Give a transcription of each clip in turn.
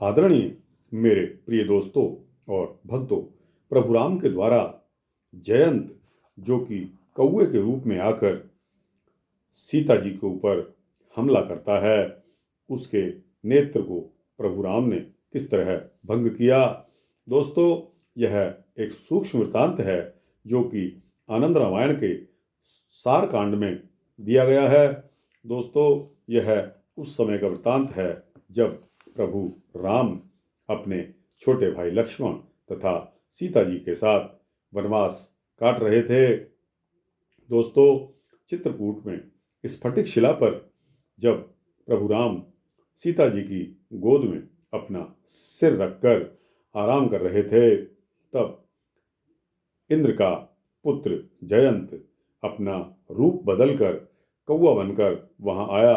आदरणीय मेरे प्रिय दोस्तों और भक्तों, प्रभु राम के द्वारा जयंत, जो कि कौवे के रूप में आकर सीता जी के ऊपर हमला करता है, उसके नेत्र को प्रभु राम ने किस तरह भंग किया। दोस्तों, यह एक सूक्ष्म वृत्तांत है जो कि आनंद रामायण के सार कांड में दिया गया है। दोस्तों, यह उस समय का वृत्तांत है जब प्रभु राम अपने छोटे भाई लक्ष्मण तथा सीता जी के साथ वनवास काट रहे थे। दोस्तों, चित्रकूट में स्फटिक शिला पर जब प्रभु राम सीता जी की गोद में अपना सिर रखकर आराम कर रहे थे, तब इंद्र का पुत्र जयंत अपना रूप बदलकर कौवा बनकर वहां आया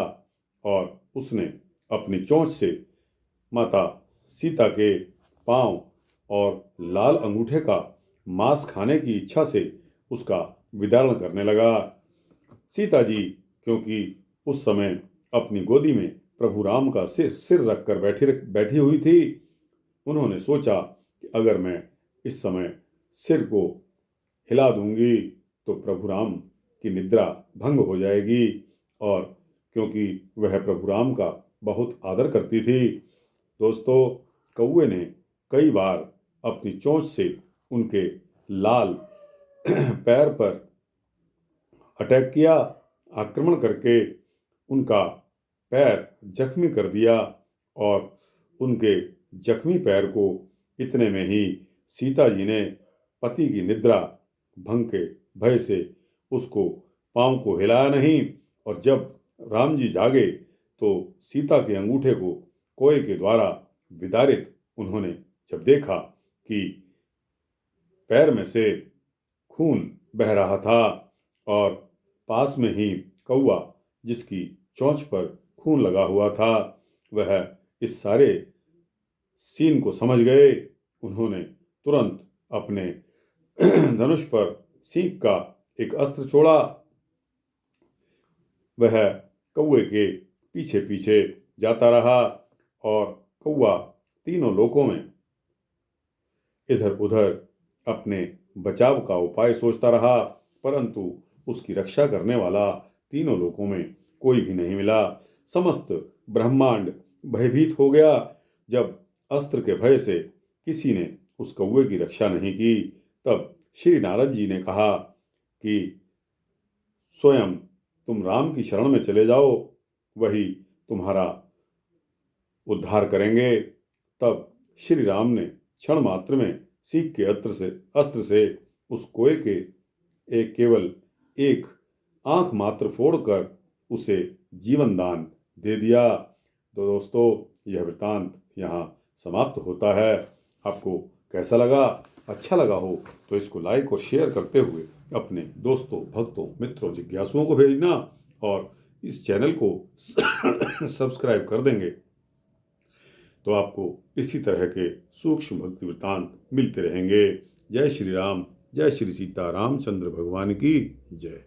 और उसने अपनी चोंच से माता सीता के पांव और लाल अंगूठे का मांस खाने की इच्छा से उसका विदारण करने लगा। सीता जी, क्योंकि उस समय अपनी गोदी में प्रभु राम का सिर रखकर बैठी हुई थी, उन्होंने सोचा कि अगर मैं इस समय सिर को हिला दूंगी तो प्रभु राम की निद्रा भंग हो जाएगी, और क्योंकि वह प्रभु राम का बहुत आदर करती थी, दोस्तों, कौवे ने कई बार अपनी चोंच से उनके लाल पैर पर अटैक किया, आक्रमण करके उनका पैर जख्मी कर दिया, और उनके जख्मी पैर को इतने में ही सीता जी ने पति की निद्रा भंग के भय से उसको पांव को हिलाया नहीं, और जब राम जी जागे तो सीता के अंगूठे को कोए के द्वारा विदारित उन्होंने जब देखा कि पैर में से खून बह रहा था, और पास में ही कौवा जिसकी चोंच पर खून लगा हुआ था, वह इस सारे सीन को समझ गए। उन्होंने तुरंत अपने धनुष पर सींग का एक अस्त्र छोड़ा। वह कौवे के पीछे पीछे जाता रहा और कौवा तीनों लोकों में इधर उधर अपने बचाव का उपाय सोचता रहा, परंतु उसकी रक्षा करने वाला तीनों लोकों में कोई भी नहीं मिला। समस्त ब्रह्मांड भयभीत हो गया जब अस्त्र के भय से किसी ने उस कौवे की रक्षा नहीं की। तब श्री नारद जी ने कहा कि स्वयं तुम राम की शरण में चले जाओ, वही तुम्हारा उद्धार करेंगे। तब श्री राम ने क्षण मात्र में सीख के अस्त्र से उस कोए के केवल एक आंख मात्र फोड़कर उसे जीवन दान दे दिया। तो दोस्तों, यह वृतांत यहाँ समाप्त होता है। आपको कैसा लगा? अच्छा लगा हो तो इसको लाइक और शेयर करते हुए अपने दोस्तों, भक्तों, मित्रों, जिज्ञासुओं को भेजना, और इस चैनल को सब्सक्राइब कर देंगे तो आपको इसी तरह के सूक्ष्म भक्ति वृत्तांत मिलते रहेंगे। जय श्री राम, जय श्री सीता रामचंद्र भगवान की जय।